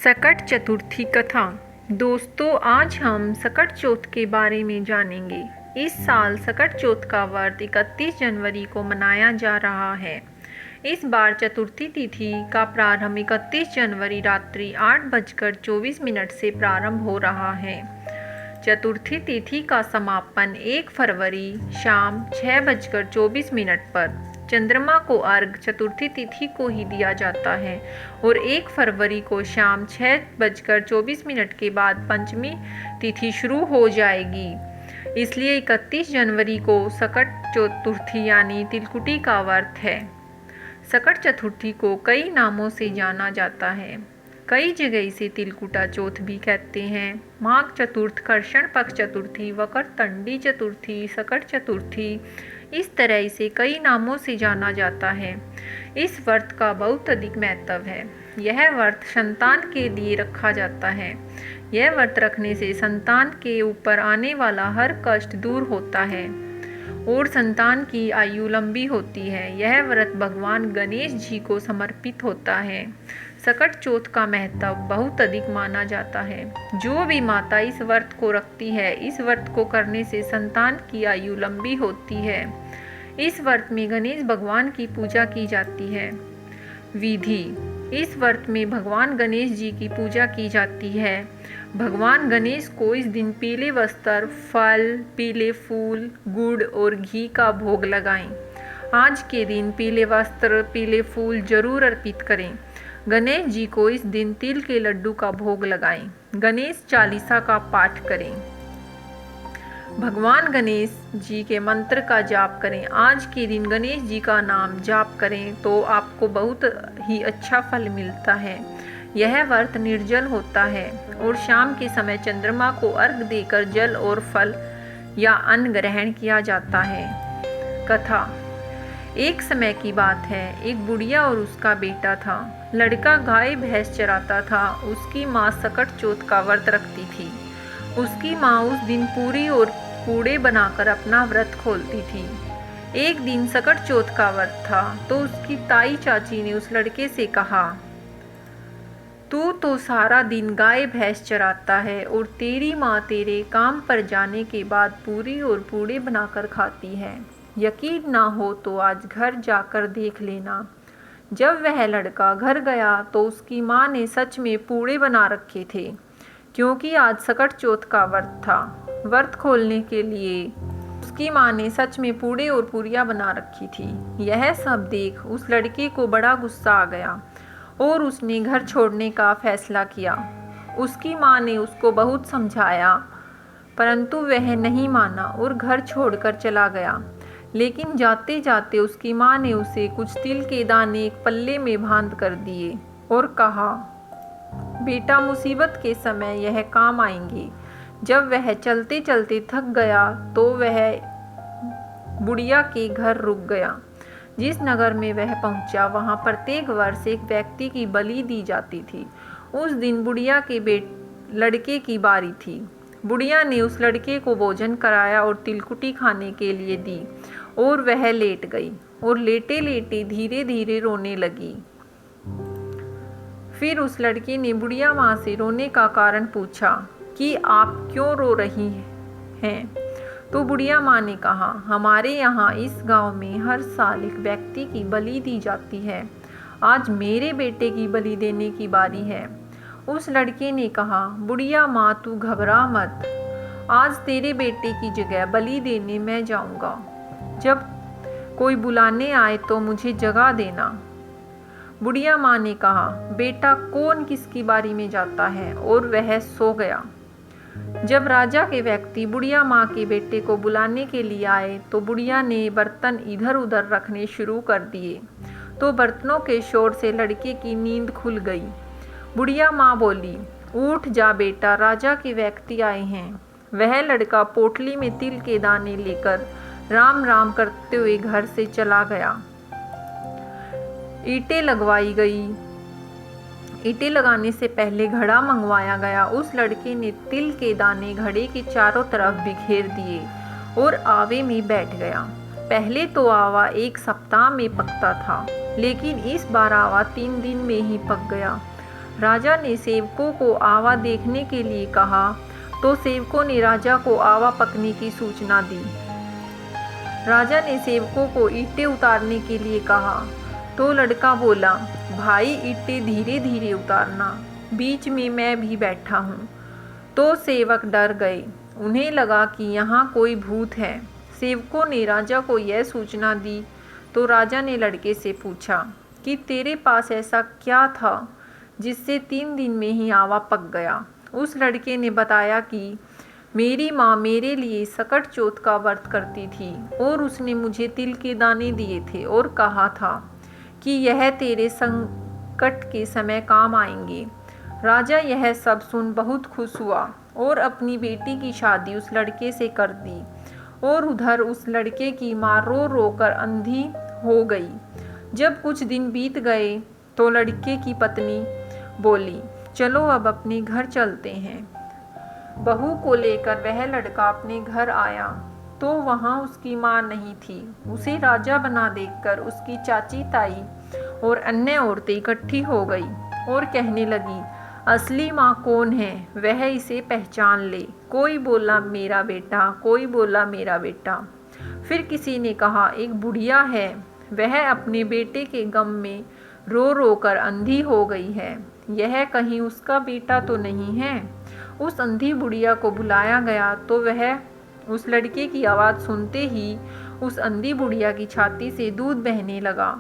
सकट चतुर्थी कथा। दोस्तों, आज हम सकट चौथ के बारे में जानेंगे। इस साल सकट चौथ का व्रत 31 जनवरी को मनाया जा रहा है। इस बार चतुर्थी तिथि का प्रारंभ 31 जनवरी रात्रि 8:24 से प्रारंभ हो रहा है। चतुर्थी तिथि का समापन 1 फरवरी शाम 6:24 पर चंद्रमा को अर्घ चतुर्थी तिथि को ही दिया जाता है और 1 फरवरी को शाम 6:24 के बाद पंचमी तिथि शुरू हो जाएगी। इसलिए 31 जनवरी को सकट चतुर्थी यानी तिलकुटी का व्रत है। सकट चतुर्थी को कई नामों से जाना जाता है। कई जगह इसे तिलकुटा चौथ भी कहते हैं। माघ चतुर्थ, कृष्ण पक्ष चतुर्थी, वक्रतुंडी चतुर्थी, सकट चतुर्थी, इस तरह इसे कई नामों से जाना जाता है। इस व्रत का बहुत अधिक महत्व है। यह व्रत संतान के लिए रखा जाता है। यह व्रत रखने से संतान के ऊपर आने वाला हर कष्ट दूर होता है और संतान की आयु लंबी होती है। यह व्रत भगवान गणेश जी को समर्पित होता है। सकट चौथ का महत्व बहुत अधिक माना जाता है। जो भी माता इस व्रत को रखती है, इस व्रत को करने से संतान की आयु लंबी होती है। इस व्रत में गणेश भगवान की पूजा की जाती है। विधि: इस व्रत में भगवान गणेश जी की पूजा की जाती है। भगवान गणेश को इस दिन पीले वस्त्र, फल, पीले फूल, गुड़ और घी का भोग लगाएं। आज के दिन पीले वस्त्र, पीले फूल जरूर अर्पित करें। गणेश जी को इस दिन तिल के लड्डू का भोग लगाएं। गणेश चालीसा का पाठ करें। भगवान गणेश जी के मंत्र का जाप करें। आज के दिन गणेश जी का नाम जाप करें तो आपको बहुत ही अच्छा फल मिलता है। यह व्रत निर्जल होता है और शाम के समय चंद्रमा को अर्घ देकर जल और फल या अन्न ग्रहण किया जाता है। कथा: एक समय की बात है, एक बुढ़िया और उसका बेटा था। लड़का गाय भैंस चराता था। उसकी माँ सकट चौथ का व्रत रखती थी। उसकी माँ उस दिन पूरी और पूड़े बनाकर अपना व्रत खोलती थी। एक दिन सकट चौथ का व्रत था तो उसकी ताई चाची ने उस लड़के से कहा, तू तो सारा दिन गाय भैंस चराता है और तेरी माँ तेरे काम पर जाने के बाद पूरी और पूड़े बनाकर खाती है। यकीन ना हो तो आज घर जाकर देख लेना। जब वह लड़का घर गया तो उसकी माँ ने सच में पूड़े बना रखे थे, क्योंकि आज सकट चौथ का व्रत था। व्रत खोलने के लिए उसकी माँ ने सच में पूड़े और पूरियाँ बना रखी थी। यह सब देख उस लड़के को बड़ा गुस्सा आ गया और उसने घर छोड़ने का फैसला किया। उसकी माँ ने उसको बहुत समझाया, परंतु वह नहीं माना और घर छोड़कर चला गया। लेकिन जाते जाते उसकी माँ ने उसे कुछ तिल के दाने एक पल्ले में बांध कर दिए और कहा, बेटा, मुसीबत के समय यह काम आएंगे। जब वह चलते चलते थक गया तो वह बुढ़िया के घर रुक गया। जिस नगर में वह पहुंचा, वहां प्रत्येक वर्ष एक व्यक्ति की बलि दी जाती थी। उस दिन बुढ़िया के लड़के की बारी थी। बुढ़िया ने उस लड़के को भोजन कराया और तिलकुटी खाने के लिए दी और वह लेट गई और लेटे लेटे धीरे धीरे रोने लगी। फिर उस लड़के ने बुढ़िया माँ से रोने का कारण पूछा कि आप क्यों रो रही हैं? तो बुढ़िया माँ ने कहा, हमारे यहाँ इस गांव में हर साल एक व्यक्ति की बलि दी जाती है। आज मेरे बेटे की बलि देने की बारी है। उस लड़के ने कहा, बुढ़िया माँ, तू घबरा मत। आज तेरे बेटे की जगह बलि देने मैं जाऊंगा। जब कोई बुलाने आए तो मुझे जगा देना। बुढ़िया माँ ने कहा, बेटा, कौन किसकी बारी में जाता है, और वह सो गया। जब राजा के व्यक्ति बुढ़िया माँ के बेटे को बुलाने के लिए आए तो बुढ़िया ने बर्तन इधर उधर रखने शुरू कर दिए तो बर्तनों के शोर से लड़के की नींद खुल गई। बुढ़िया माँ बोली, उठ जा बेटा, राजा के व्यक्ति आए हैं। वह लड़का पोटली में तिल के दाने लेकर राम राम करते हुए घर से चला गया। ईंटें लगवाई गई। ईंटें लगाने से पहले घड़ा मंगवाया गया। उस लड़के ने तिल के दाने घड़े के चारों तरफ बिखेर दिए और आवे में बैठ गया। पहले तो आवा 1 सप्ताह में पकता था, लेकिन इस बार आवा 3 दिन में ही पक गया। राजा ने सेवकों को आवा देखने के लिए कहा तो सेवकों ने राजा को आवा पकने की सूचना दी। राजा ने सेवकों को ईंटें उतारने के लिए कहा तो लड़का बोला, भाई ईंटें धीरे धीरे उतारना, बीच में मैं भी बैठा हूँ। तो सेवक डर गए, उन्हें लगा कि यहाँ कोई भूत है। सेवकों ने राजा को यह सूचना दी तो राजा ने लड़के से पूछा कि तेरे पास ऐसा क्या था जिससे 3 दिन में ही आवा पक गया। उस लड़के ने बताया कि मेरी माँ मेरे लिए सकट चौथ का व्रत करती थी और उसने मुझे तिल के दाने दिए थे और कहा था कि यह तेरे संकट के समय काम आएंगे। राजा यह सब सुन बहुत खुश हुआ और अपनी बेटी की शादी उस लड़के से कर दी। और उधर उस लड़के की माँ रो रो कर अंधी हो गई। जब कुछ दिन बीत गए तो लड़के की पत्नी बोली, चलो अब अपने घर चलते हैं। बहू को लेकर वह लड़का अपने घर आया तो वहाँ उसकी माँ नहीं थी। उसे राजा बना देखकर उसकी चाची ताई और अन्य औरतें इकट्ठी हो गई और कहने लगी, असली माँ कौन है, वह इसे पहचान ले। कोई बोला मेरा बेटा, कोई बोला मेरा बेटा। फिर किसी ने कहा एक बुढ़िया है, वह अपने बेटे के गम में रो रो कर अंधी हो गई है, यह कहीं उसका बेटा तो नहीं है। उस अंधी बुढ़िया को बुलाया गया तो वह उस लड़के की आवाज़ सुनते ही उस अंधी बुढ़िया की छाती से दूध बहने लगा।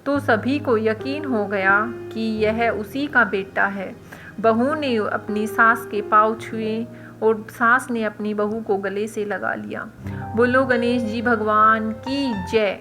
तो सभी को यकीन हो गया कि यह उसी का बेटा है। बहू ने अपनी सास के पाँव छुए और सास ने अपनी बहू को गले से लगा लिया। बोलो गणेश जी भगवान की जय।